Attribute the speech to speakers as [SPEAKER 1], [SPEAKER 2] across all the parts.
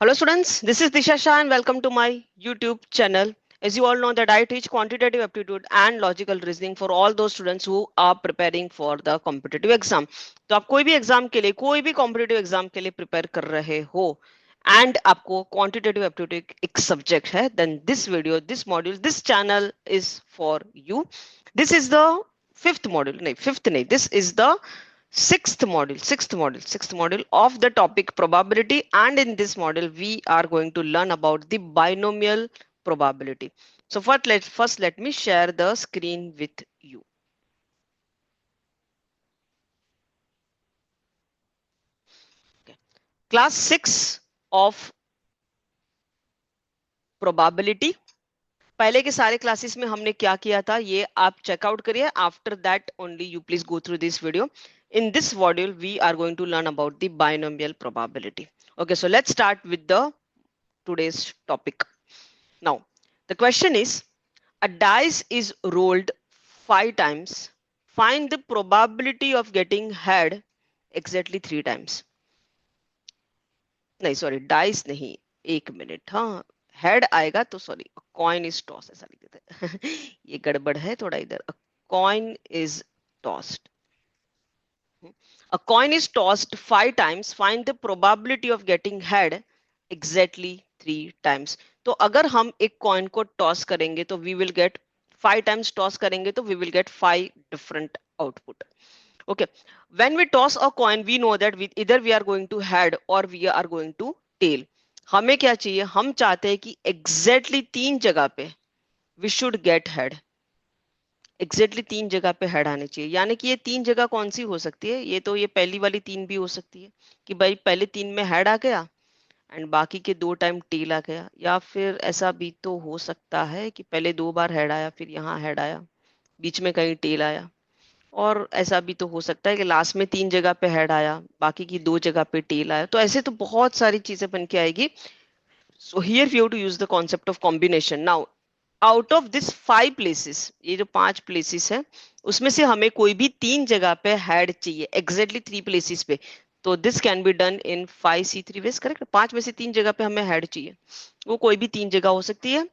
[SPEAKER 1] Hello students, this is Disha Shah and welcome to my YouTube channel. As you all know that I teach quantitative aptitude and logical reasoning for all those students who are preparing for the competitive exam. तो आप कोई भी exam के लिए कोई भी competitive exam के लिए प्रिपेयर कर रहे हो एंड आपको क्वांटिटेटिव एप्टीट्यूड एक सब्जेक्ट है then this video this module this channel is for you. This is the fifth नहीं, this is the sixth module of the topic probability, and in this module we are going to learn about the binomial probability. So first let me share the screen with you. Okay. Class 6 of probability. पहले के सारे classes में हमने क्या किया था ये आप चेकआउट करिए. After that only you please go through this video. In this module, we are going to learn about the binomial probability. Okay, so let's start with the today's topic. Now, the question is, a dice is rolled 5 times. Find the probability of getting head exactly 3 times. नहीं sorry, dice नहीं, एक minute. हाँ, head आएगा तो sorry, coin is toss ऐसा लिख देते हैं. ये गड़बड़ है थोड़ा इधर. Coin is tossed. A coin is tossed 5 times. Find the probability of getting head exactly 3 times. तो अगर हम एक कॉइन को टॉस करेंगे तो we will get 5 times toss करेंगे तो we will get 5 different output. Okay. When we toss a coin, we know that either we are going to head or we are going to tail. हमें क्या चाहिए? हम चाहते हैं कि exactly 3 जगह पे we should get head. Exactly 3 जगह पे हेड आने चाहिए. यानी कि ये 3 जगह कौन सी हो सकती है? ये तो ये पहली वाली 3 भी हो सकती है कि भाई पहले 3 में हेड आ गया एंड बाकी के 2 टाइम टेल आ गया. या फिर ऐसा भी तो हो सकता है कि पहले 2 बार हेड आया, फिर यहाँ हेड आया, बीच में कहीं टेल आया. और ऐसा भी तो हो सकता है कि लास्ट में 3 जगह पे हेड आया, बाकी की 2 जगह पे टेल आया. तो ऐसे तो बहुत सारी चीजें बन के आएगी. So here we have to use the concept of combination. Now out of this 5 places, ये जो 5 प्लेसेस है उसमें से हमें कोई भी 3 जगह पे हेड चाहिए, एग्जैक्टली 3 प्लेसेस पे. तो this can be done in 5C3 ways. Correct. 5 में से 3 जगह पे हमें हेड चाहिए, वो कोई भी 3 जगह हो सकती है.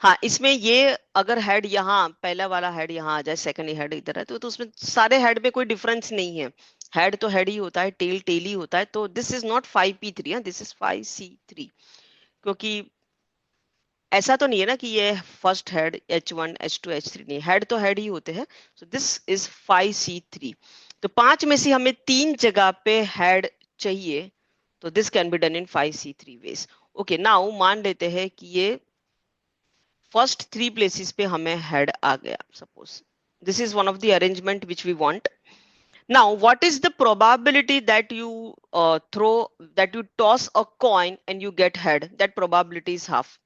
[SPEAKER 1] हाँ, इसमें ये अगर हेड यहाँ पहला वाला हेड यहाँ आ जाए, सेकंड हेड इधर है, तो उसमें सारे हेड में कोई डिफरेंस नहीं है. हेड तो हेड ही होता है, टेल टेल ही होता है. तो this is not 5P3, this is 5C3. क्योंकि ऐसा तो नहीं है ना कि ये first head H1 H2 H3 नहीं, हेड तो हेड ही होते हैं. सो दिस इज 5C3. तो 5 में से हमें 3 जगह पे हेड चाहिए, तो this can be done in 5C3 ways. Okay, now मान लेते हैं कि ये फर्स्ट 3 प्लेसेस पे हमें हेड आ गया. Suppose this is one of the arrangement which we want. Now, what is the probability that you toss a coin and you get head? That probability is half.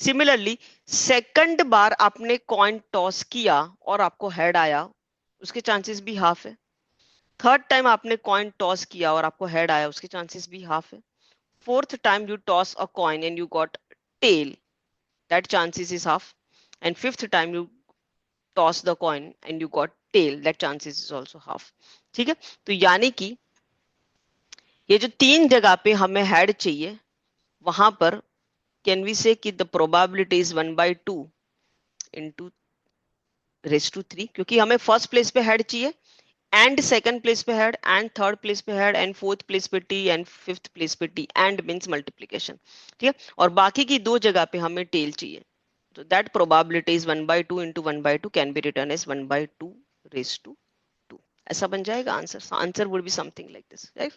[SPEAKER 1] Similarly second बार आपने coin toss किया और आपको head आया, उसके chances भी half है. Third time आपने कॉइन टॉस किया और आपको हेड आया, उसके चांसेस भी हाफ है. Fourth time you toss a coin and you got tail, that chances is half. And fifth time you toss the coin and you got tail, that chances is also half. ठीक है. तो यानी कि ये जो 3 जगह पे हमें हेड चाहिए, वहां पर can we say कि the probability is 1/2 into raised to 3, क्योंकि हमें फर्स्ट प्लेस पे हेड चाहिए एंड सेकंड प्लेस पे हेड एंड थर्ड प्लेस पे हेड एंड फोर्थ प्लेस पे टी एंड फिफ्थ प्लेस पे टी. And means multiplication. ठीक है. और बाकी की 2 जगह पे हमें टेल चाहिए. तो that probability is 1/2 into 1/2 can be written as 1/2 raised to 2. ऐसा बन जाएगा answer. Answer would be something like this. Right.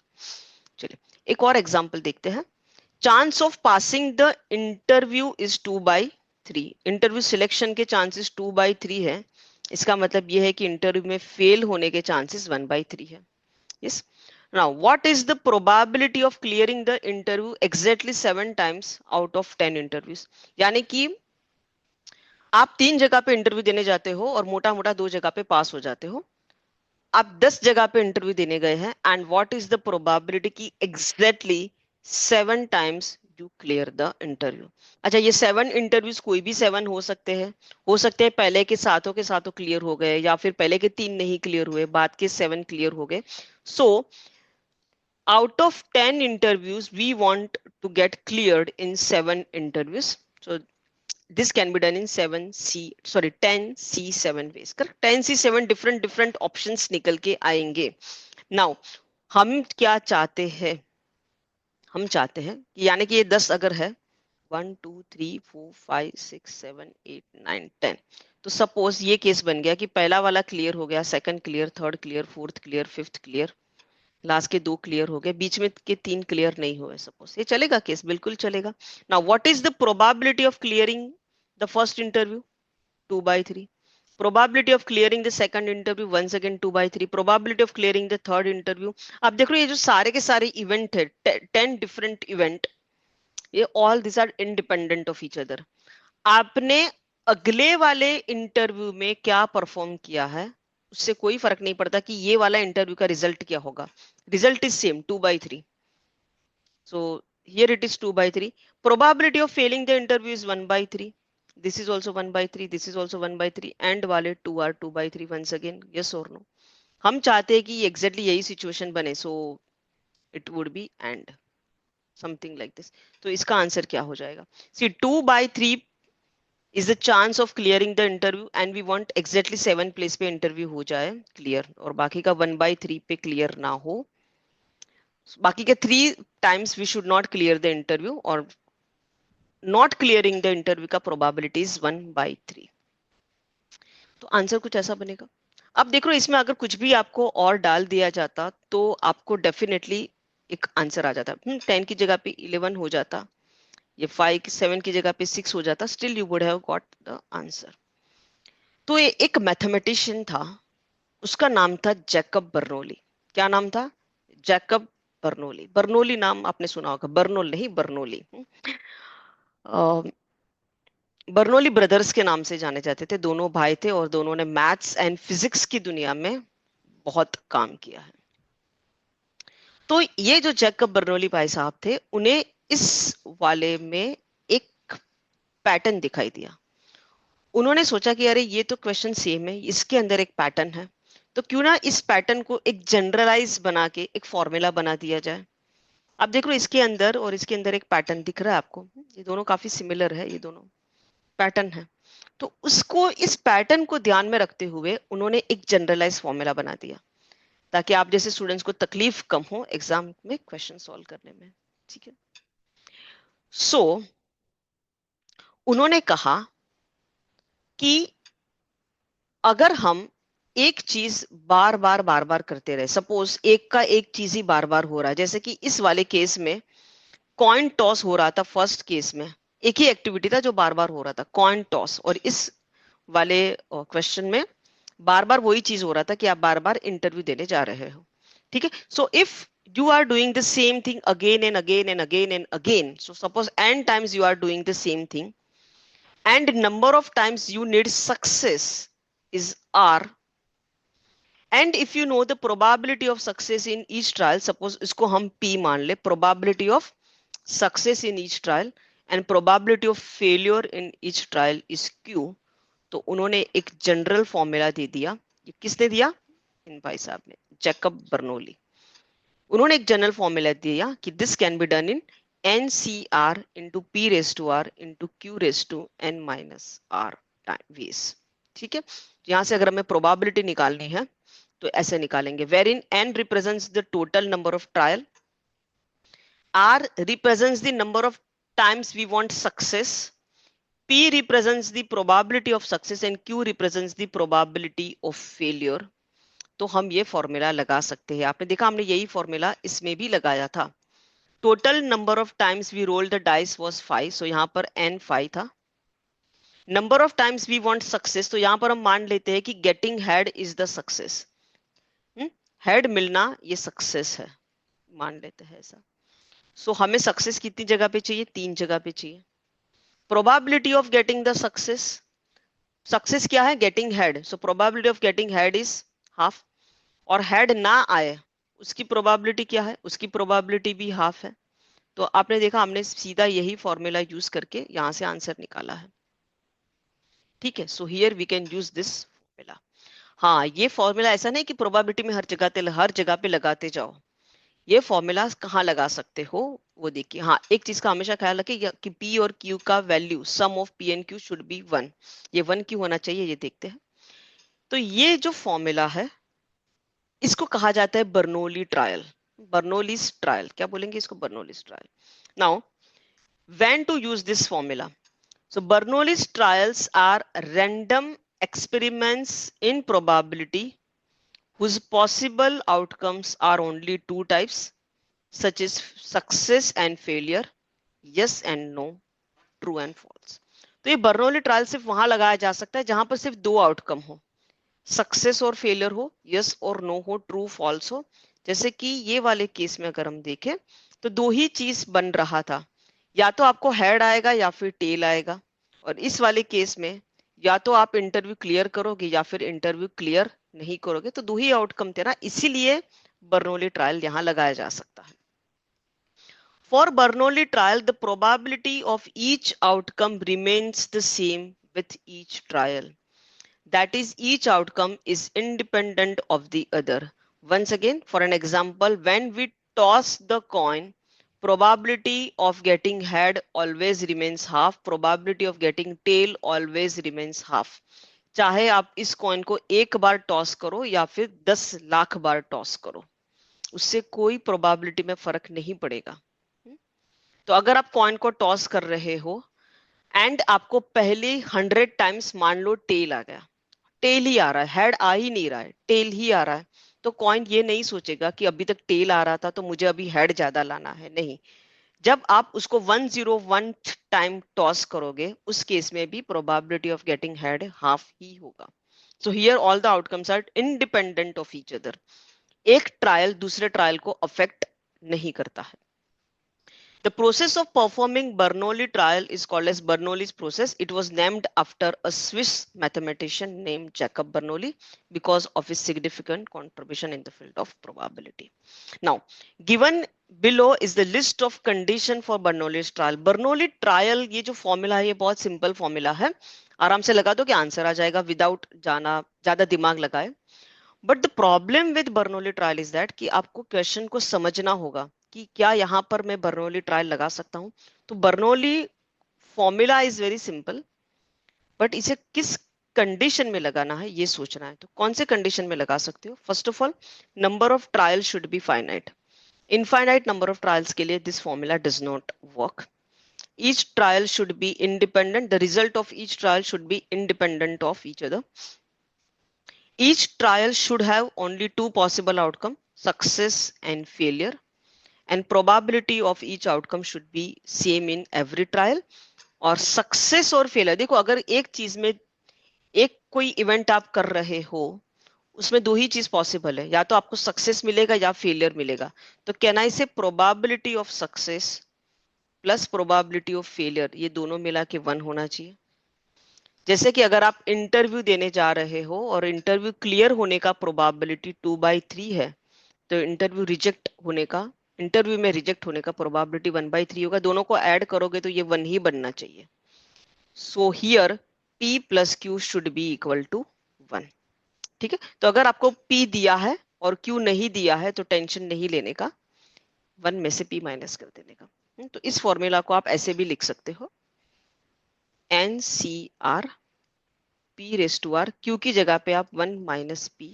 [SPEAKER 1] चलिए एक और एग्जांपल देखते हैं. Chance of passing the interview is 2/3. Interview selection के चांसेस 2/3 है. इसका मतलब यह है कि इंटरव्यू में फेल होने के चांसेस 1/3 है. Yes. Now what is the probability of clearing the interview exactly 7 times out of 10 interviews. यानी कि आप 3 जगह पे इंटरव्यू देने जाते हो और मोटा मोटा 2 जगह पे पास हो जाते हो. आप 10 जगह पे इंटरव्यू देने गए हैं and what is the probability की exactly 7 times you clear the interview. अच्छा, ये 7 इंटरव्यूज कोई भी 7 हो सकते हैं. हो सकते हैं पहले के साथों क्लियर हो गए, या फिर पहले के 3 नहीं क्लियर हुए, बाद के 7 क्लियर हो गए. सो out of 10 interviews we want to get cleared in 7 interviews. So this can be done in 10 C7 ways. Correct? 10 C7 different options निकल के आएंगे. Now हम क्या चाहते हैं? हम चाहते हैं कि यानी कि ये 10 अगर है 1 2 3 4 5 6 7 8 9 10, तो सपोज ये केस बन गया कि पहला वाला क्लियर हो गया, second clear, third clear, fourth clear, fifth clear, last के 2 क्लियर हो गए, बीच में के 3 क्लियर नहीं हुए. सपोज ये चलेगा केस, बिल्कुल चलेगा. Now what is the probability of clearing the first interview? 2/3. Probability of clearing the second interview, once again 2/3. Probability of clearing the third interview. अब देख रहे हो ये जो सारे के सारे इवेंट है, 10 डिफरेंट इवेंट, ये all this are independent of each other. आपने अगले वाले इंटरव्यू में क्या परफॉर्म किया है उससे कोई फर्क नहीं पड़ता कि ये वाला इंटरव्यू का रिजल्ट क्या होगा. Result is same, 2/3. So here it is 2/3. Probability of failing the interview is 1/3. This is also 1/3. This is also 1/3. And वाले 2 are 2/3 once again. Yes or no? हम चाहते हैं कि exactly यही situation बने. So it would be and something like this. तो इसका answer क्या हो जाएगा? See, 2/3 is the chance of clearing the interview and we want exactly 7 place पे interview हो जाए clear और बाकी का 1/3 पे clear ना हो. बाकी के 3 times we should not clear the interview और not clearing the interview का probability is 1/3. तो आंसर कुछ ऐसा बनेगा. अब देखो इसमें अगर कुछ भी आपको और डाल दिया जाता तो आपको डेफिनेटली एक आंसर आ जाता. 10 की जगह पे 11 हो जाता, ये 5 7 की जगह पे 6 हो जाता, still you would have got the answer. तो ये एक मैथमेटिशियन था, उसका नाम था जैकब बर्नौली. क्या नाम था? Jacob Bernoulli. बर्नौली नाम आपने सुना होगा, बर्नौल नहीं, बर्नौली. बर्नौली ब्रदर्स के नाम से जाने जाते थे. दोनों भाई थे और दोनों ने मैथ्स एंड फिजिक्स की दुनिया में बहुत काम किया है. तो ये जो जैकब बर्नौली भाई साहब थे, उन्हें इस वाले में एक पैटर्न दिखाई दिया. उन्होंने सोचा कि अरे ये तो क्वेश्चन सेम है, इसके अंदर एक पैटर्न है, तो क्यों ना इस पैटर्न को एक जनरलाइज बना के एक फॉर्मूला बना दिया जाए. अब देखो इसके अंदर और इसके अंदर एक पैटर्न दिख रहा है आपको, ये दोनों काफी सिमिलर है, ये दोनों पैटर्न है. तो उसको, इस पैटर्न को ध्यान में रखते हुए उन्होंने एक जनरलाइज फॉर्मूला बना दिया ताकि आप जैसे स्टूडेंट्स को तकलीफ कम हो एग्जाम में क्वेश्चन सॉल्व करने में. ठीक है. सो उन्होंने कहा कि अगर हम एक चीज बार बार करते रहे, सपोज एक का एक चीज ही बार बार हो रहा है, जैसे कि इस वाले केस में कॉइन टॉस हो रहा था. फर्स्ट केस में एक ही एक्टिविटी था जो बार बार हो रहा था, कॉइन टॉस, और इस वाले क्वेश्चन में बार बार वही चीज हो रहा था कि आप बार बार इंटरव्यू देने जा रहे हो. ठीक है. So if you are doing the same thing again and again and again and again, so suppose n times you are doing the same thing and number of times you need success is r, and if you know the probability of success in each trial, suppose इसको हम p मान ले, probability of success in each trial and probability of failure in each trial is q. तो उन्होंने एक general formula दे दिया. ये किसने दिया? इन भाई साहब ने, जैकब बर्नौली. उन्होंने एक जनरल फॉर्मूला दिया कि this can be done in NCR into P raised to R into Q raised to N minus R ways. ठीक है. यहां से अगर हमें प्रोबेबिलिटी निकालनी है तो ऐसे निकालेंगे, wherein N represents the total number of trial, R represents the number of times we want success, P represents the probability of success and Q represents the probability of failure. तो हम ये formula लगा सकते हैं. आपने देखा हमने यही फॉर्मूला इसमें भी लगाया था. Total number of times we roll the dice was 5, so यहाँ पर n 5 था. Number of times we want success, तो यहाँ पर हम मान लेते हैं कि getting head is the success. Head मिलना ये सक्सेस है, मान लेते हैं ऐसा. सो हमें सक्सेस कितनी जगह पे चाहिए? 3 जगह पे चाहिए. Probability of getting the success, success क्या है? Getting head. So probability of getting head is half, और हेड ना आए उसकी प्रोबेबिलिटी क्या है? उसकी प्रोबेबिलिटी भी हाफ है. तो आपने देखा हमने सीधा यही फॉर्मूला यूज करके यहां से आंसर निकाला है. ठीक है. So here we can use this formula. हाँ, ये फॉर्मूला ऐसा नहीं कि प्रोबेबिलिटी में हर जगह पे लगाते जाओ. ये फॉर्मूला कहाँ लगा सकते हो वो देखिए। हाँ, एक चीज का हमेशा ख्याल रखिए कि पी और क्यू का value sum of P and Q should be 1। ये 1 क्यों होना चाहिए ये देखते हैं। तो ये जो फॉर्मूला है इसको कहा जाता है बर्नौली ट्रायल। बर्नौलीज ट्रायल, क्या बोलेंगे इसको? Bernoulli's trial. Now when to use this formula? So Bernoulli's trials are random experiments in probability whose possible outcomes are only two types, such as success and failure, yes and no, true and false. तो ये Bernoulli trial सिर्फ वहां लगाया जा सकता है जहां पर सिर्फ दो आउटकम हो, सक्सेस और फेलियर हो, यस और नो हो, ट्रू फॉल्स हो। जैसे कि ये वाले केस में अगर हम देखें तो दो ही चीज बन रहा था, या तो आपको हेड आएगा या फिर टेल आएगा। और इस वाले केस में या तो आप इंटरव्यू क्लियर करोगे या फिर इंटरव्यू क्लियर नहीं करोगे। तो दो ही आउटकम थे ना, इसीलिए बर्नौली ट्रायल यहाँ लगाया जा सकता है। For Bernoulli trial, the probability of each outcome remains the same with each trial. That is, each outcome is independent of the other. Once again, for an example, when we toss the coin, probability of getting head always remains half, probability of getting tail always remains half. चाहे आप इस coin को एक बार toss करो या फिर 10 लाख बार toss करो, उससे कोई प्रोबेबिलिटी में फर्क नहीं पड़ेगा। तो अगर आप कॉइन को टॉस कर रहे हो एंड आपको पहले 100 टाइम्स मान लो टेल आ गया, टेल ही आ रहा है, हेड आ ही नहीं रहा है, टेल ही आ रहा है, तो कॉइन ये नहीं सोचेगा कि अभी तक टेल आ रहा था तो मुझे अभी हेड ज्यादा लाना है। नहीं, जब आप उसको 101 टाइम टॉस करोगे उस केस में भी probability of getting head half ही होगा। So here all the outcomes are independent of each other. एक ट्रायल दूसरे ट्रायल को अफेक्ट नहीं करता है। The process of performing Bernoulli trial is called as Bernoulli's process. It was named after a Swiss mathematician named Jacob Bernoulli because of his significant contribution in the field of probability. Now, given below is the list of condition for Bernoulli's trial. Bernoulli trial ये जो formula है ये बहुत simple formula है, आराम से लगा दो कि आंसर आ जाएगा विदाउट जाना ज्यादा दिमाग लगाए। But the problem with Bernoulli trial is that कि आपको क्वेश्चन को समझना होगा कि क्या यहाँ पर मैं बर्नौली ट्रायल लगा सकता हूँ। तो Bernoulli formula is very simple, but इसे किस कंडीशन में लगाना है ये सोचना है। तो कौन से कंडीशन में लगा सकते हो? First of all, number of trial should be finite. Infinite number of trials के लिए this formula does not work. Each trial should be independent. The result of each trial should be independent of each other. Each trial should have only two possible outcomes, success and failure, and probability of each outcome should be same in every trial. और success और failure, देखो अगर एक चीज में एक कोई event आप कर रहे हो उसमें दो ही चीज पॉसिबल है, या तो आपको सक्सेस मिलेगा या फेलियर मिलेगा। तो कैन आई से probability of success plus probability of failure ये दोनों मिला के 1 होना चाहिए। जैसे कि अगर आप इंटरव्यू देने जा रहे हो और इंटरव्यू क्लियर होने का प्रोबेबिलिटी 2/3 है, तो इंटरव्यू में रिजेक्ट होने का प्रोबेबिलिटी 1/3 होगा। दोनों को ऐड करोगे तो ये 1 ही बनना चाहिए। So here P plus Q should be equal to 1। ठीक है, तो अगर आपको P दिया है और Q नहीं दिया है तो टेंशन नहीं लेने का, 1 में से P माइनस कर देने का। तो इस फॉर्मूला को आप ऐसे भी लिख सकते हो, NCR P raise to R, Q की जगह पे आप 1 माइनस P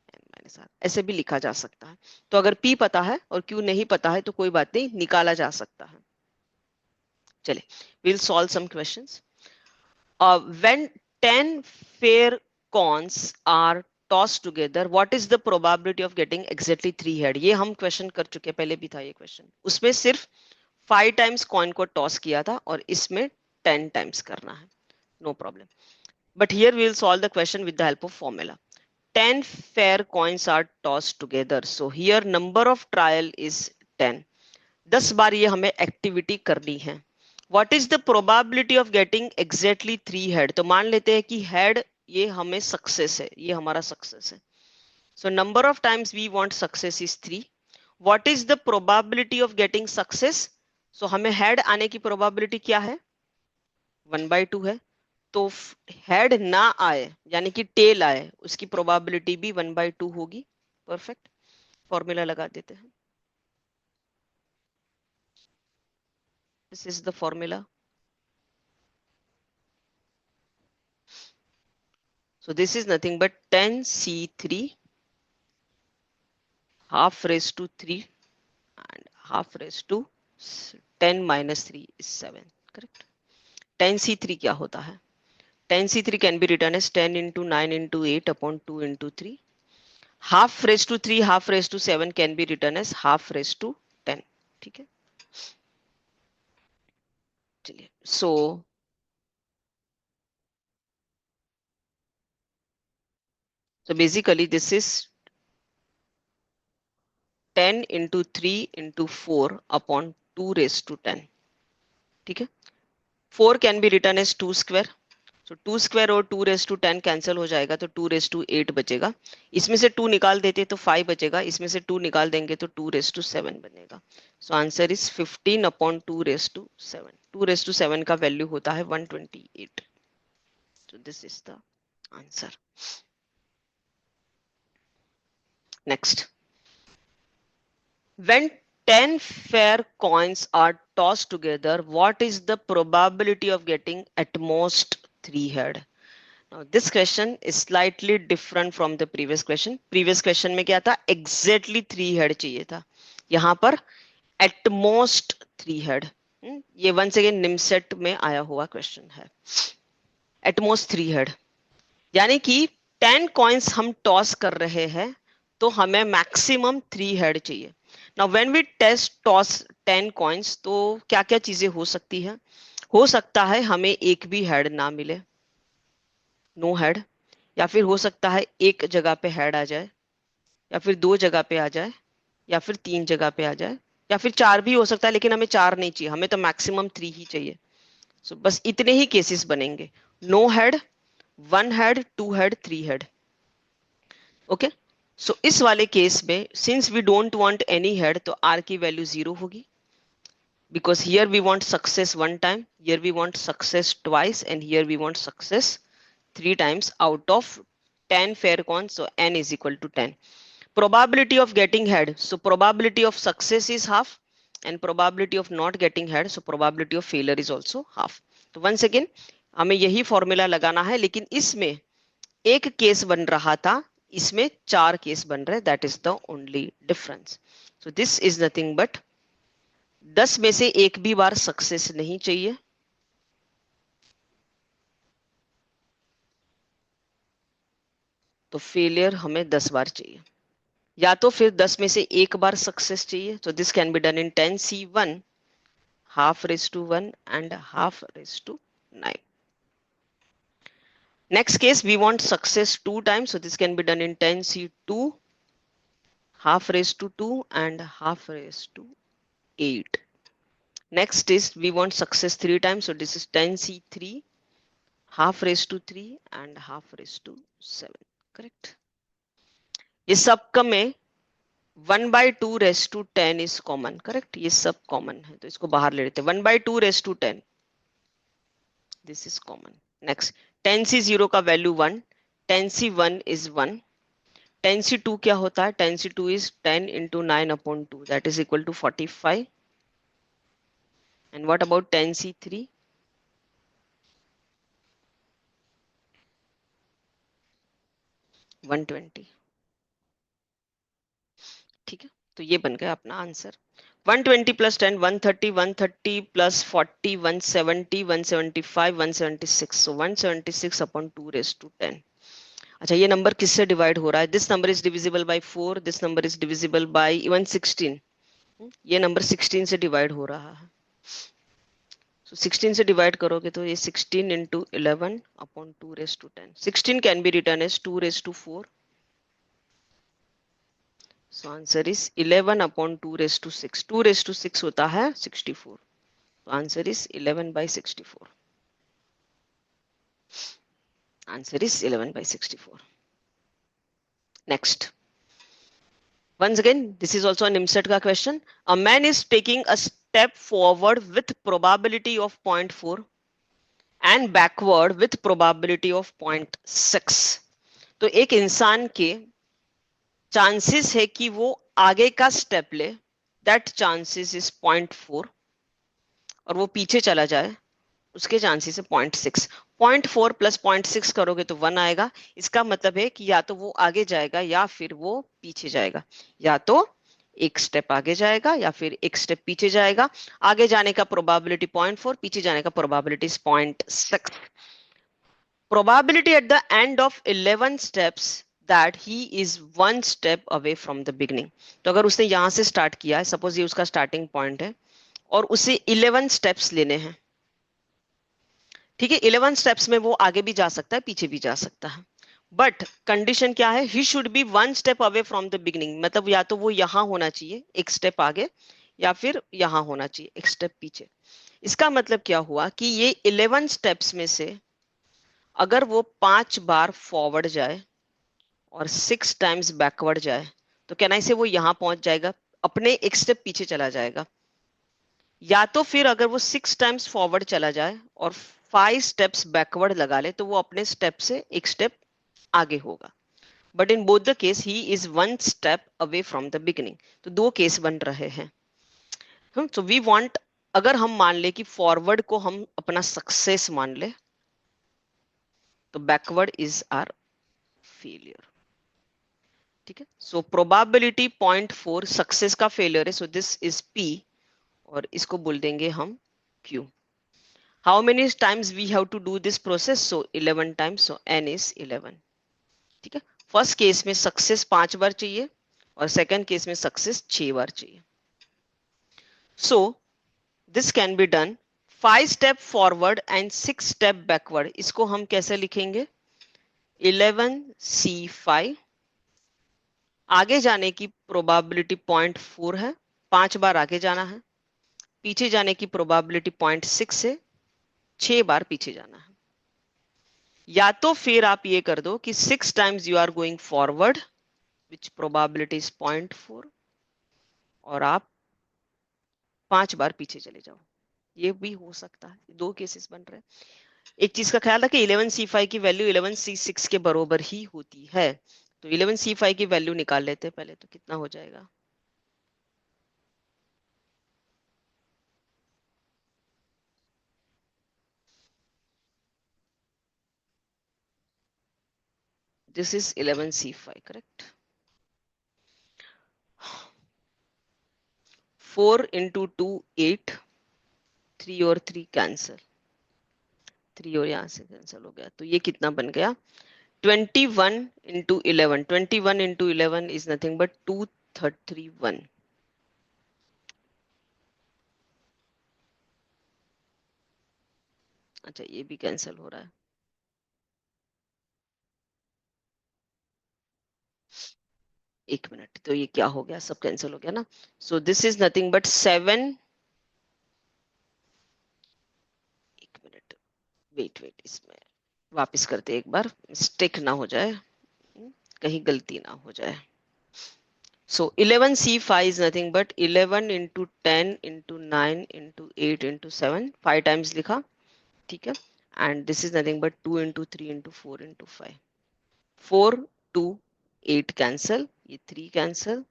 [SPEAKER 1] माइनस R ऐसे भी लिखा जा सकता है। तो अगर P पता है और Q नहीं पता है तो कोई बात नहीं, निकाला जा सकता है। चले, we'll solve some questions. When 10 fair coins are tossed together, what is the probability of getting exactly 3 head? ये हम क्वेश्चन कर चुके हैं, पहले भी था ये क्वेश्चन। उसमें सिर्फ 5 टाइम्स कॉइन को टॉस किया था और इसमें 10 टाइम्स करना है, no problem. But here we will solve the question with the help of formula. 10 fair coins are tossed together. So here number of trial is 10. 10 बार ये हमें एक्टिविटी करनी है। What is the probability of getting exactly 3 head? तो मान लेते हैं कि head ये हमें सक्सेस है, ये हमारा सक्सेस है। So number of times we want success is 3. What is the probability of getting success? So हमें head आने की probability क्या है? 1/2 है। तो हेड ना आए यानी कि टेल आए उसकी प्रोबेबिलिटी भी 1/2 होगी। परफेक्ट, फॉर्मूला लगा देते हैं। This is the formula. So this is nothing but 10C3 half raised to 3 and half raised to 10 minus 3 is 7. Correct. 10C3 क्या होता है? 10C3 can be written as 10 into 9 into 8 upon 2 into 3. Half raised to 3 half raised to 7 can be written as half raised to 10. ठीक है. चलिए. So basically this is 10 into 3 into 4 upon 2 raised to 10. ठीक है. 4 can be written as 2 square. So 2 square और 2 raised to 10 cancel हो जाएगा तो 2 raised to 8 बचेगा. इसमें से 2 निकाल देते तो 5 बचेगा. इसमें से 2 निकाल देंगे तो 2 raised to 7 बनेगा. So answer is 15 upon 2 raised to 7. 2 raised to 7 का वैल्यू होता है 128. So this is the answer. Next. When 10 fair coins are tossed together, what is the probability of getting at most 3 head? Now this question is slightly different from the previous question. Previous question में क्या था? Exactly 3 head चाहिए था. यहाँ पर at most 3 head. ये once again NIMCET में आया हुआ क्वेश्चन है. At most 3 head. यानी कि 10 coins हम टॉस कर रहे हैं तो हमें मैक्सिमम 3 हेड चाहिए. Now when we toss 10 coins तो क्या क्या चीजें हो सकती है? हो सकता है हमें एक भी हेड ना मिले, नो हेड, या फिर हो सकता है एक जगह पे हेड आ जाए, या फिर 2 जगह पे आ जाए, या फिर 3 जगह पे आ जाए, या फिर 4 भी हो सकता है, लेकिन हमें 4 नहीं चाहिए, हमें तो मैक्सिमम 3 ही चाहिए. सो बस इतने ही केसेस बनेंगे. No head, 1 head, 2 head, 3 head. Okay. So इस वाले केस में since we don't want any head तो आर की वैल्यू 0 होगी, because here we want success 1 time, here we want success twice, and here we want success 3 times out of 10 fair coins. So n is equal to 10. Probability of getting head, so probability of success is half, and probability of not getting head, so probability of failure is also half. तो once again हमें यही formula लगाना है, लेकिन इसमें एक case बन रहा था, इसमें 4 केस बन रहे. That is the only difference. So this is nothing but 10 में से एक भी बार सक्सेस नहीं चाहिए, तो फेलियर हमें 10 बार चाहिए, या तो फिर 10 में से एक बार सक्सेस चाहिए. तो this can be done in 10C1 half raised to 1 and half raised to 9. Next case we want success 2 times, so this can be done in 10C2 half raised to 2 and half raised to 8. Next is we want success 3 times, so this is 10C3 half raised to 3 and half raised to 7. Correct. ये सब का में 1/2 raised to 10 is common. Correct. ये सब common है, तो इसको बाहर ले लेते हैं. 1/2 raised to 10, this is common. Next 10C0 का वैल्यू 1, 10C1 is 1. 10C2 क्या होता है? 10C2 is 10 into 9 upon 2, that is equal to 45. And what about 10C3? 120. ठीक है, तो ये बन गया अपना answer. 120 plus 10, 130, 130 plus 40, 170, 175, 176. So 176 upon 2 raised to 10. अच्छा, ये नंबर किससे डिवाइड हो रहा है? This number is divisible by 4, this number is divisible by even 16. ये नंबर 16 से डिवाइड हो रहा है. So 16 से डिवाइड करोगे तो ये 16 into 11 upon 2 raised to 10. 16 can be written as 2 raised to 4. So answer is 11 upon 2 raised to 6. 2 raised to 6 होता है 64. So answer is 11 by 64. Answer is 11 by 64. Next. Once again, this is also an IMSET का question. A man is taking a step forward with probability of 0.4 and backward with probability of 0.6. तो एक इंसान के chances है कि वो आगे का स्टेप ले, दैट चांसेस इज 0.4, और वो पीछे चला जाए, उसके चांसेस है 0.6। 0.4 प्लस 0.6 करोगे तो 1 आएगा। इसका मतलब है कि या तो वो आगे जाएगा या फिर वो पीछे जाएगा, या तो एक स्टेप आगे जाएगा या फिर एक स्टेप पीछे जाएगा। आगे जाने का प्रोबेबिलिटी 0.4, पीछे जाने का probability 0.6। Probability at the end of 11 steps that he is one step away from the beginning। तो अगर उसने यहां से स्टार्ट किया है, सपोज ये उसका स्टार्टिंग पॉइंट है और उसे 11 स्टेप्स लेने हैं, ठीक है, 11 स्टेप्स में वो आगे भी जा सकता है, पीछे भी जा सकता है, बट कंडीशन क्या है, he should be one step away from the beginning. मतलब या तो वो यहां होना चाहिए एक स्टेप आगे, या फिर यहां होना चाहिए एक स्टेप पीछे। इसका मतलब क्या हुआ कि ये 11 स्टेप्स में से अगर वो 5 बार फॉरवर्ड जाए और 6 टाइम्स बैकवर्ड जाए, तो कहना इसे वो यहां पहुंच जाएगा, अपने एक स्टेप पीछे चला जाएगा। या तो फिर अगर वो 6 टाइम्स फॉरवर्ड चला जाए और 5 स्टेप्स बैकवर्ड लगा ले, तो वो अपने स्टेप से एक स्टेप आगे होगा। But in both the case he is one step away from the beginning. तो दो केस बन रहे हैं। तो वी वांट, अगर हम मान ले कि फॉरवर्ड को हम अपना सक्सेस मान ले, तो बैकवर्ड इज आर फेलियर। ठीक है, सो प्रोबेबिलिटी 0.4 सक्सेस का फेलियर है, सो दिस इज पी, और इसको बोल देंगे हम Q. How many times we have to do this process, so 11 times, so N is 11। ठीक है, फर्स्ट केस में सक्सेस 5 बार चाहिए और सेकंड केस में सक्सेस 6 बार चाहिए। So this can be done 5 step forward and 6 step backward. इसको हम कैसे लिखेंगे, 11C5। आगे जाने की प्रोबेबिलिटी 0.4 है, 5 बार आगे जाना है। पीछे जाने की प्रोबेबिलिटी 0.6 है, 6 बार पीछे जाना है। या तो फिर आप ये कर दो कि 6 times you are going forward which probability is 0.4, और आप 5 बार पीछे चले जाओ। ये भी हो सकता है, दो केसेस बन रहे हैं। एक चीज का ख्याल रखें, 11C5 की वैल्यू 11C6 के बराबर ही होती है। तो 11C5 की वैल्यू निकाल लेते हैं पहले, तो कितना हो जाएगा, this is 11C5 correct. 4 into 2 8, 3 और 3 कैंसिल, 3 और यहाँ से कैंसिल हो गया, तो ये कितना बन गया, 21 into 11। 21 into 11 is nothing but 2331। अच्छा, ये भी कैंसिल हो रहा है, एक मिनट, तो ये क्या हो गया, सब कैंसिल हो गया ना। सो दिस इज नथिंग बट 7, एक मिनट, वेट वेट, इसमें वापस करते एक बार, मिस्टेक ना हो जाए, कहीं गलती ना हो जाए। So 11C5 is nothing but 11 into 10 into 9 into 8 into 7, 5 times लिखा, ठीक है, and this is nothing but 2 into 3 into 4 into 5, 4 2 8 cancel, ये 3 कैंसिल,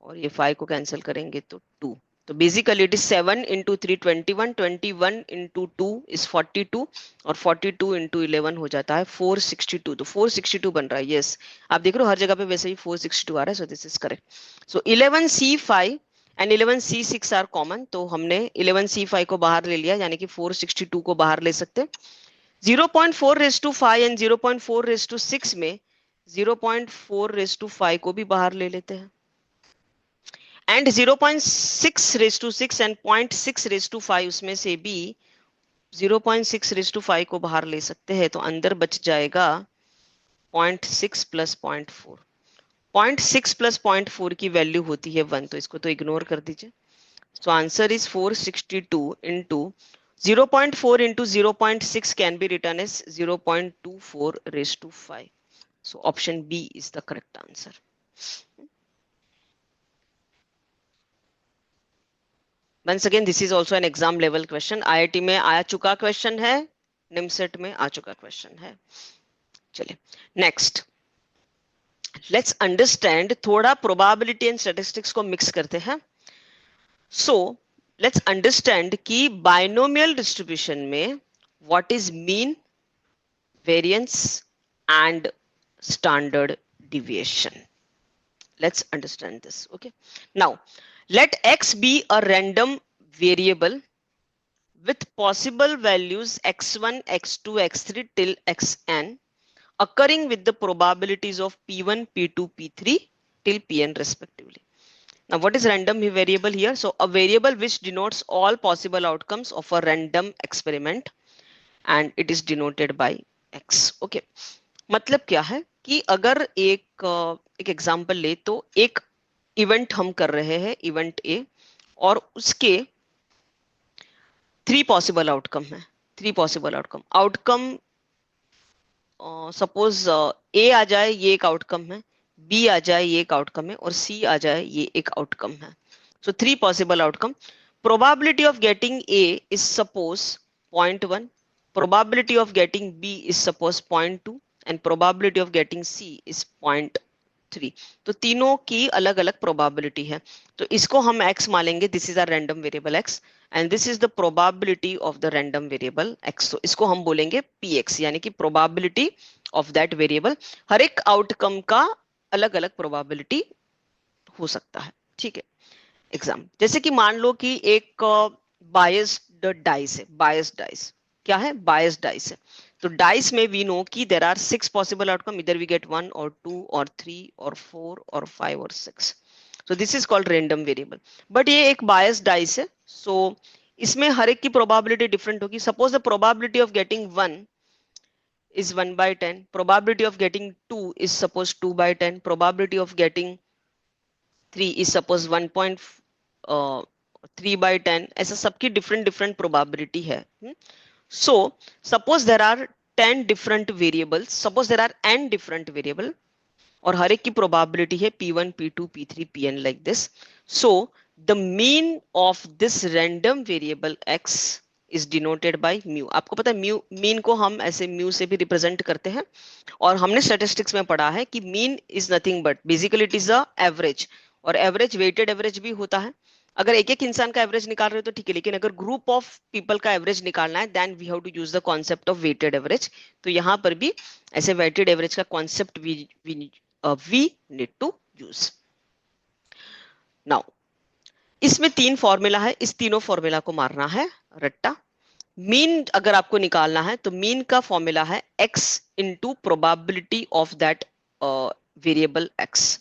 [SPEAKER 1] और ये 5 को कैंसिल करेंगे तो 2। तो basically it is 7 into 3 21, 21 into 2 is 42, और 42 इंटू 11 हो जाता है 462। तो 462 बन रहा है, यस। आप देख रहे हो हर जगह पे वैसे ही 462 आ रहा है, so this is correct. So 11C5 and 11C6 are common, तो हमने 11C5 को बाहर ले लिया, यानी कि 462 को बाहर ले सकते। 0.4:5 एंड 0.4:6 में 0.4:5 को भी बाहर ले लेते हैं, एंड 0.6:6 एंड 0.6:5 उसमें से भी 0.6:5 को बाहर ले सकते हैं, तो अंदर बच जाएगा 0.6 प्लस 0.4। 0.6 प्लस 0.4 की वैल्यू होती है 1, तो इसको तो इग्नोर कर दीजिए। So answer is 462 into 0.4 into 0.6 can be written as 0.24:5। So option B is the correct answer. Once again, this is also an exam level question. IIT में आ चुका क्वेश्चन है, निमसेट में आ चुका क्वेश्चन है। चलिए नेक्स्ट, लेट्स अंडरस्टैंड, थोड़ा probability and statistics को mix करते हैं। सो लेट्स अंडरस्टैंड कि बाइनोमियल डिस्ट्रीब्यूशन में what is mean, variance and standard deviation. Let's understand this. Okay, now let x be a random variable with possible values x1, x2, x3 till xn, occurring with the probabilities of p1, p2, p3 till pn respectively. Now what is random variable here? So a variable which denotes all possible outcomes of a random experiment and it is denoted by x. Okay, मतलब क्या है कि अगर एक example ले तो एक event हम कर रहे हैं, इवेंट ए, और उसके थ्री पॉसिबल आउटकम है. Three possible outcome outcome suppose A आ जाए, ये एक आउटकम है, बी आ जाए, ये एक आउटकम है, और सी आ जाए, ये एक आउटकम है. So three possible outcome. Probability of getting A is suppose 0.1, probability of getting B is suppose 0.2 and probability of getting C is 0.3. तो तीनों की अलग अलग प्रोबेबिलिटी है. तो इसको हम x मानेंगे. This is a random variable x and this is the probability of the random variable x. तो इसको हम बोलेंगे px, यानी कि प्रोबेबिलिटी ऑफ दैट वेरिएबल. हर एक आउटकम का अलग अलग प्रोबेबिलिटी हो सकता है. ठीक है. एग्जाम जैसे कि मान लो कि एक बायस्ड डाइस है. बायस्ड डाइस क्या है? बायस्ड डाइस है. तो डाइस में वी नो कि देयर आर 6 पॉसिबल आउटकम, इधर वी गेट 1 और 2 और 3 और 4 और 5 और 6. सो this is called random variable. But ये एक बायस्ड डाइस है, सो इसमें हर एक की प्रोबेबिलिटी डिफरेंट होगी. Suppose the probability of getting 1 is 1 by 10, probability of getting 2 is suppose 2 by 10, probability of getting 3 is suppose 1.3 by 10. ऐसा सबकी different different probability है. So suppose there are 10 different variables, suppose there are n different variable और हर एक की probability है p1, p2, p3, pn like this. So the mean of this random variable x is denoted by mu. आपको पता है mu, mean को हम ऐसे mu से भी represent करते हैं, और हमने statistics में पढ़ा है कि mean is nothing but basically it is a average, और एवरेज वेटेड एवरेज भी होता है. अगर एक एक इंसान का एवरेज निकाल रहे हो तो ठीक है, लेकिन अगर ग्रुप ऑफ पीपल का एवरेज निकालना है then we have to use the concept of weighted average. तो यहाँ पर भी ऐसे वेटेड एवरेज का concept we need to use. Now इसमें तीन फॉर्मूला है, इस तीनों फॉर्मूला को मारना है रट्टा. मीन अगर आपको निकालना है तो मीन का फॉर्मूला है x into probability of that variable x.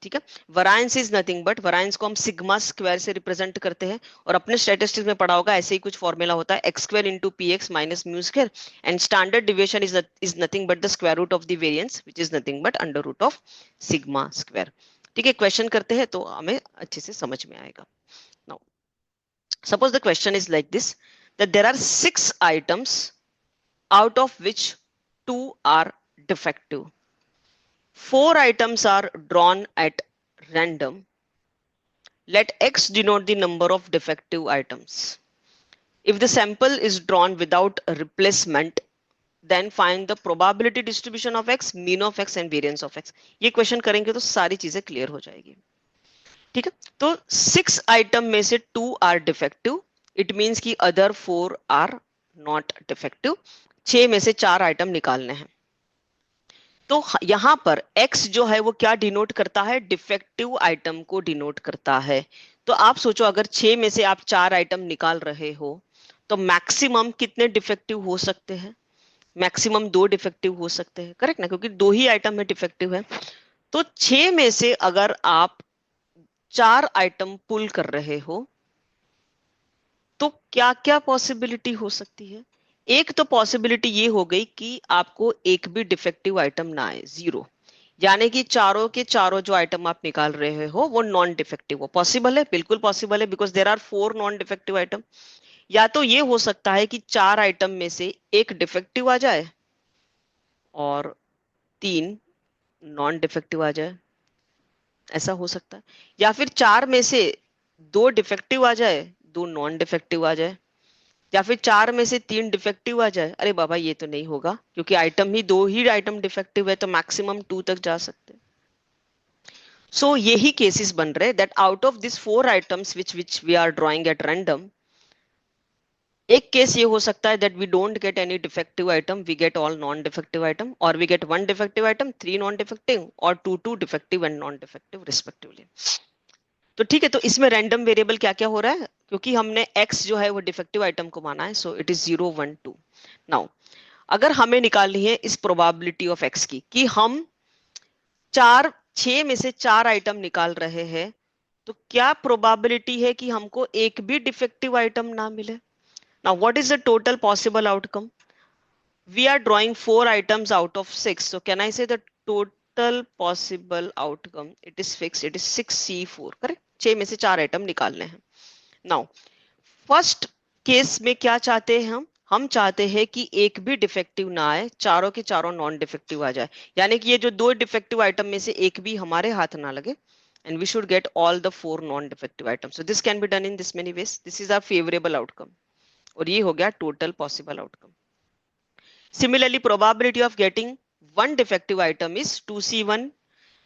[SPEAKER 1] ठीक है. Variance is nothing but, variance को हम सिग्मा स्क्वायर से रिप्रेजेंट करते हैं, और अपने स्टैटिस्टिक्स में पढ़ा होगा ऐसे ही कुछ फॉर्मूला होता है x square into P X minus mu square, and standard deviation is nothing but the square root of the variance which is nothing but under root of sigma square. ठीक है. Question करते हैं तो हमें अच्छे से समझ में आएगा. Now suppose the question is like this, that there are 6 items out of which 2 are defective. 4 items are drawn at random. Let x denote the number of defective items. If the sample is drawn without a replacement, then find the probability distribution of x, mean of x and variance of x. ये question करेंगे तो सारी चीजें clear हो जाएगी. ठीक है. तो 6 आइटम में से 2 आर डिफेक्टिव, इट मीन्स कि अदर 4 आर नॉट डिफेक्टिव. 6 में से 4 आइटम निकालने हैं. तो यहां पर x जो है वो क्या डिनोट करता है? डिफेक्टिव आइटम को डिनोट करता है. तो आप सोचो अगर 6 में से आप 4 आइटम निकाल रहे हो तो मैक्सिमम कितने डिफेक्टिव हो सकते हैं? मैक्सिमम 2 डिफेक्टिव हो सकते हैं. करेक्ट ना, क्योंकि 2 ही आइटम में डिफेक्टिव है. तो 6 में से अगर आप 4 आइटम पुल कर रहे हो तो क्या क्या पॉसिबिलिटी हो सकती है? एक तो पॉसिबिलिटी ये हो गई कि आपको एक भी डिफेक्टिव आइटम ना आए, 0, यानी कि चारों के चारों जो आइटम आप निकाल रहे हो वो नॉन डिफेक्टिव हो. पॉसिबल है, बिल्कुल पॉसिबल है, because there are 4 non defective item. या तो ये हो सकता है कि 4 आइटम में से एक डिफेक्टिव आ जाए और 3 नॉन डिफेक्टिव आ जाए, ऐसा हो सकता है. या फिर 4 में से 2 डिफेक्टिव आ जाए, 2 नॉन डिफेक्टिव आ जाए. या फिर 4 में से 3 डिफेक्टिव आ जाए. अरे बाबा ये तो नहीं होगा, क्योंकि आइटम ही 2 ही आइटम डिफेक्टिव है, तो मैक्सिमम 2 तक जा सकते हैं. सो यही केसेस बन रहे that out of this 4 items which we are drawing at random, एक केस ये हो सकता है that we don't get any defective item, we get all non defective item, और we get 1 defective item, 3 non defective, और two defective and non defective respectively. तो ठीक है, तो इसमें रैंडम वेरिएबल क्या क्या हो रहा है, क्योंकि हमने x जो है वो डिफेक्टिव आइटम को माना है, सो इट इज 0 1 2। नाउ अगर हमें निकालनी है इस प्रोबेबिलिटी ऑफ x की कि हम 6 में से 4 आइटम निकाल रहे हैं, तो क्या प्रोबेबिलिटी है कि हमको एक भी डिफेक्टिव आइटम ना मिले। Now what is the total possible outcome, we are drawing 4 items out of 6, so can I say the total possible outcome, it is fixed, it is 6C4, correct। 6 में से 4 item निकालने हैं। Now first case में क्या चाहते हैं हम चाहते हैं कि एक भी डिफेक्टिव ना आए, चारों के चारों नॉन डिफेक्टिव आ जाए, यानी कि ये जो 2 डिफेक्टिव आइटम में से एक भी हमारे हाथ ना लगे, and we should get all the 4 non-defective items, so this can be done in this many ways, this is our favorable outcome, और ये हो गया total possible outcome। Similarly, probability of getting 1 defective item is 2C1,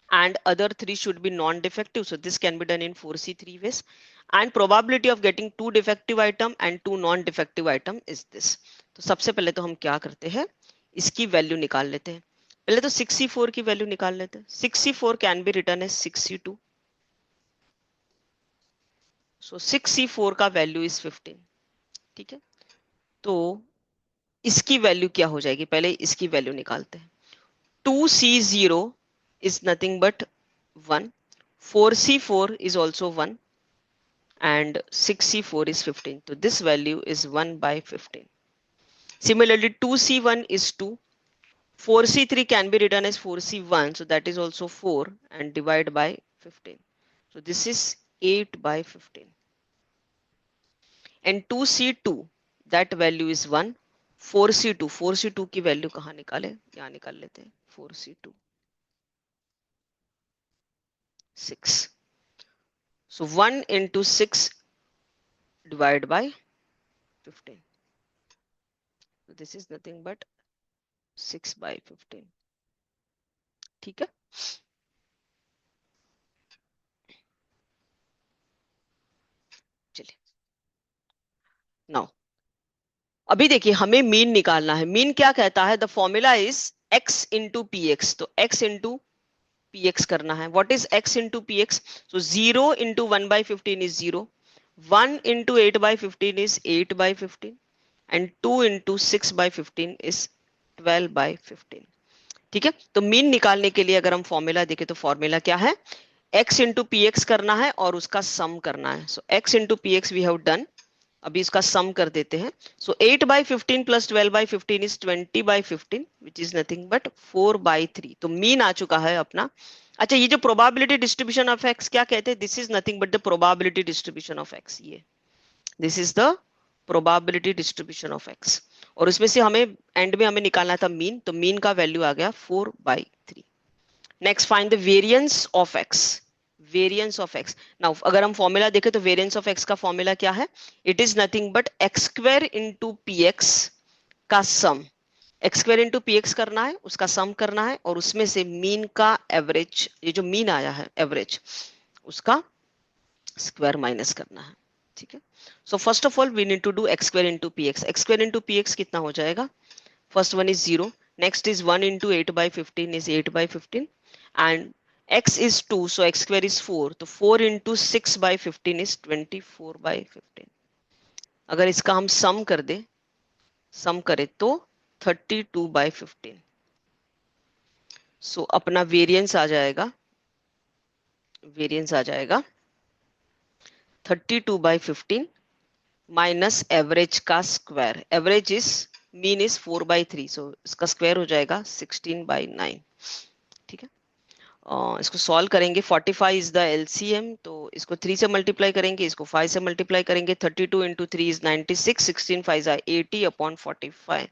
[SPEAKER 1] and other 3 should be non-defective. So this can be done in 4C3 ways. And probability of getting 2 defective item and 2 non-defective item is this. तो सबसे पहले तो हम क्या करते हैं, इसकी value निकाल लेते हैं। पहले तो 6C4 की वैल्यू निकाल लेते हैं। 6C4 can be written as 6C2. So 6C4 का वैल्यू is 15। ठीक है, तो इसकी वैल्यू क्या हो जाएगी, पहले इसकी वैल्यू निकालते हैं। 2C0 is nothing but 1, 4C4 is also 1, and 6C4 is 15. So this value is 1 by 15. Similarly, 2C1 is 2, 4C3 can be written as 4C1, so that is also 4, and divide by 15. So this is 8 by 15. And 2C2, that value is 1, 4C2 की value कहाँ निकाले, यहाँ निकाल लेते हैं, 4C2 6. So 1 into 6 divided by 15. So this is nothing but 6 by 15. ठीक है, चलिए। नाउ अभी देखिए हमें मीन निकालना है। मीन क्या कहता है, the formula is x into P x, तो x इंटू पी एक्स करना है। What is x into P x, so 0 into 1 by 15 is 0, 1 into 8 by 15 is 8 by 15, and 2 into 6 by 15 is 12 by 15। ठीक है, तो mean निकालने के लिए अगर हम फॉर्मूला देखें तो फॉर्मूला क्या है, x इंटू पी एक्स करना है और उसका सम करना है। So x into P X we have done, अभी इसका सम कर देते हैं। So 8 by 15 plus 12 by 15 is 20 by 15, which is nothing but 4 by 3। तो मीन आ चुका है अपना। अच्छा, ये जो प्रोबेबिलिटी डिस्ट्रीब्यूशन ऑफ एक्स क्या कहते हैं, this is nothing but the probability distribution of X, ये this is the probability distribution of X, और उसमें से हमें एंड में हमें निकालना था मीन, तो मीन का वैल्यू आ गया 4 by 3। Next find the variance of X, variance of X. Now अगर हम फॉर्मूला देखें तो वेरिएंस ऑफ एक्स का फॉर्मूला क्या है, it is nothing but X square into P X का sum. X square into P X करना है, उसका सम करना है, और उसमें से मीन का एवरेज, ये जो मीन आया है एवरेज, उसका स्क्वायर माइनस करना है। ठीक है, so first of all we need to do X square into P X. X square into P X कितना हो जाएगा, first one is 0, next is 1 into 8 by 15 is 8 by 15, and x is 2, so x square is 4, तो 4 into 6 by 15 is 24 by 15। अगर इसका हम सम कर दे, सम करें तो 32 by 15। सो अपना वेरिएंस आ जाएगा, वेरिएंस आ जाएगा 32 by 15 माइनस एवरेज का square, average is mean is 4 by 3, सो इसका स्क्वायर हो जाएगा 16 by 9। ठीक है, इसको सॉल्व करेंगे, 45 इज द एलसीएम, तो इसको 3 से मल्टीप्लाई करेंगे, इसको 5 से मल्टीप्लाई करेंगे, 32 into 3 is 96, 16 5 are 80 upon 45,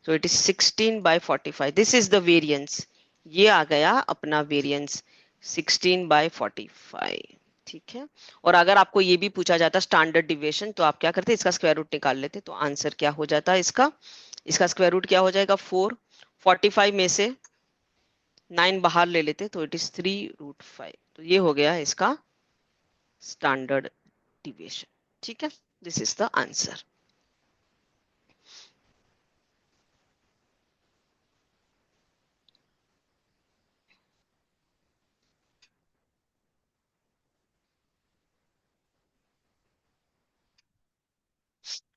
[SPEAKER 1] so it is 16 by 45। This is the variance, ये आ गया अपना वेरिएंस 16 बाय 45। ठीक है, और अगर आपको ये भी पूछा जाता स्टैंडर्ड डिविएशन, तो आप क्या करते, इसका स्क्वायर रूट निकाल लेते, तो आंसर क्या हो जाता है इसका, इसका स्क्वायर रूट क्या हो जाएगा 4। 45 में से 9 बाहर ले लेते तो इट इज 3√5। तो ये हो गया इसका स्टैंडर्ड डिविएशन। ठीक है, this is the answer.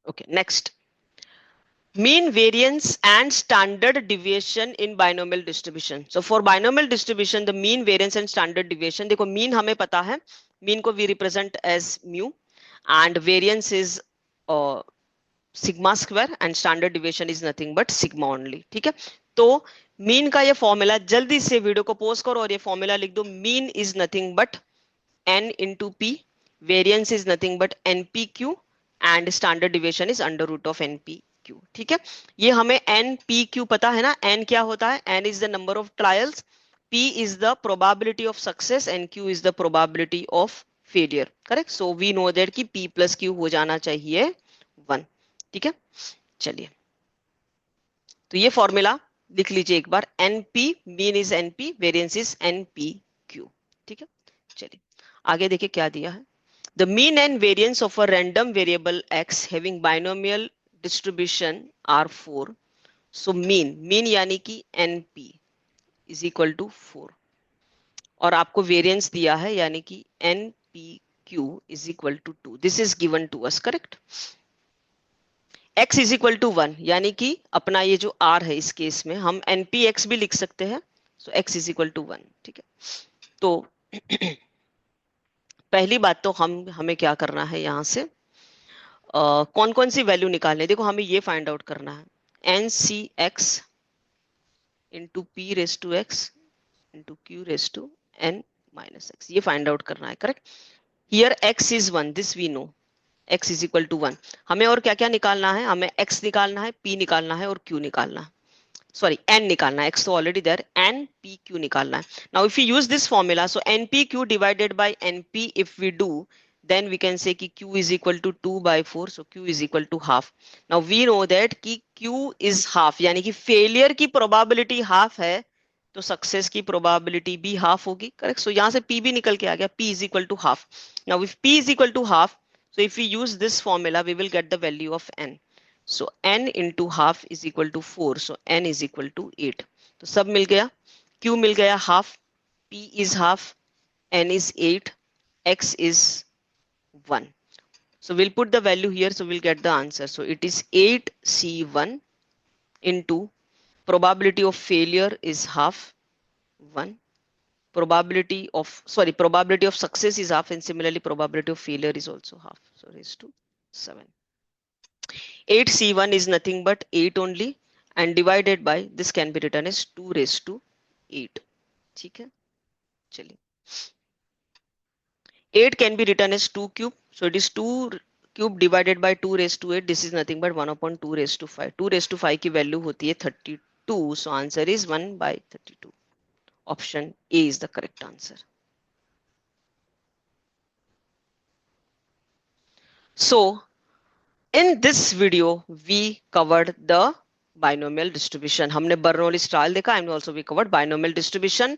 [SPEAKER 1] Okay, next. Mean variance and standard deviation in binomial distribution. So for binomial distribution, the mean variance and standard deviation, देखो mean हमें पता है, mean को we represent as mu and variance is sigma square and standard deviation is nothing but sigma only. ठीक है, तो mean का ये फॉर्मूला, जल्दी से वीडियो को पोस्ट करो और ये फॉर्मूला लिख दो। mean is nothing but n into p, variance is nothing but npq and standard deviation is under root of npq। ठीक है, ये हमें npq पता है ना, n क्या होता है, n is the number of trials, p is the probability of success and q is the probability of failure। Correct, so we know that कि p plus q हो जाना चाहिए 1। ठीक है, चलिए तो ये फॉर्मूला लिख लीजिए एक बार, np, mean is np, variance is npq। ठीक है, चलिए आगे देखिए क्या दिया है। The mean and variance of a random variable x having binomial distribution are 4. So mean यानी कि np is equal to 4 और आपको variance दिया है यानी कि npq is equal to 2. This is given to us, correct? x is equal to 1 यानी कि अपना ये जो r है इस केस में हम npx भी लिख सकते हैं। So x is equal to 1। ठीक है, तो पहली बात तो हमें क्या करना है यहाँ से, कौन कौन सी वैल्यू निकालने, देखो हमें ये फाइंड आउट करना है, N C X into P raise to X into Q raise to N minus X, ये फाइंड आउट करना है। Correct, here X is 1, this we know, X is equal to 1। हमें और क्या क्या निकालना है, हमें एक्स निकालना है, पी निकालना है और क्यू निकालना है, सॉरी एन निकालना है, एक्स तो already there, N P Q निकालना है। Now if you use this formula, so N P Q divided by N P, if we do then we can say कि q is equal to 2 by 4, so q is equal to half। now we know that कि q is half यानी कि failure की probability half है तो success की probability भी half होगी। करेक्ट, सो यहाँ से p भी निकल के आ गया, p is equal to half। now if p is equal to half, so if we use this formula we will get the value of n। so n into half is equal to 4, so n is equal to 8। तो सब मिल गया, q मिल गया half, p is half, n is 8, x is 1। so we'll put the value here, so we'll get the answer। so it is 8c1 into probability of failure is half 1, probability of success is half, and similarly probability of failure is also half, so raised to 7। 8c1 is nothing but 8 only and divided by this can be written as 2 raised to 8। ठीक है, चलिए 8 can be written as 2 cube, so it is 2 cube divided by 2 raised to 8, this is nothing but 1 upon 2 raised to 5। 2 raised to 5 की value होती है 32, so answer is 1 by 32। option A is the correct answer। so in this video we covered the binomial distribution, हमने Bernoulli style देखा and also we covered binomial distribution।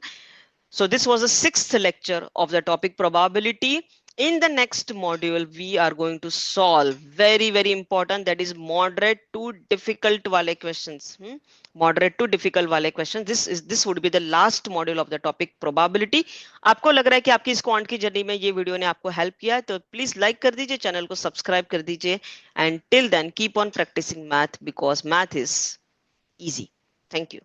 [SPEAKER 1] So this was the 6th lecture of the topic probability। In the next module, we are going to solve very important, that is moderate to difficult wale questions। Moderate to difficult wale questions। This would be the last module of the topic probability। आपको लग रहा है कि आपकी इस quant की journey में ये वीडियो ने आपको हेल्प किया है तो प्लीज लाइक कर दीजिए, चैनल को सब्सक्राइब कर दीजिए and till then keep on practising math because math is easy. Thank you.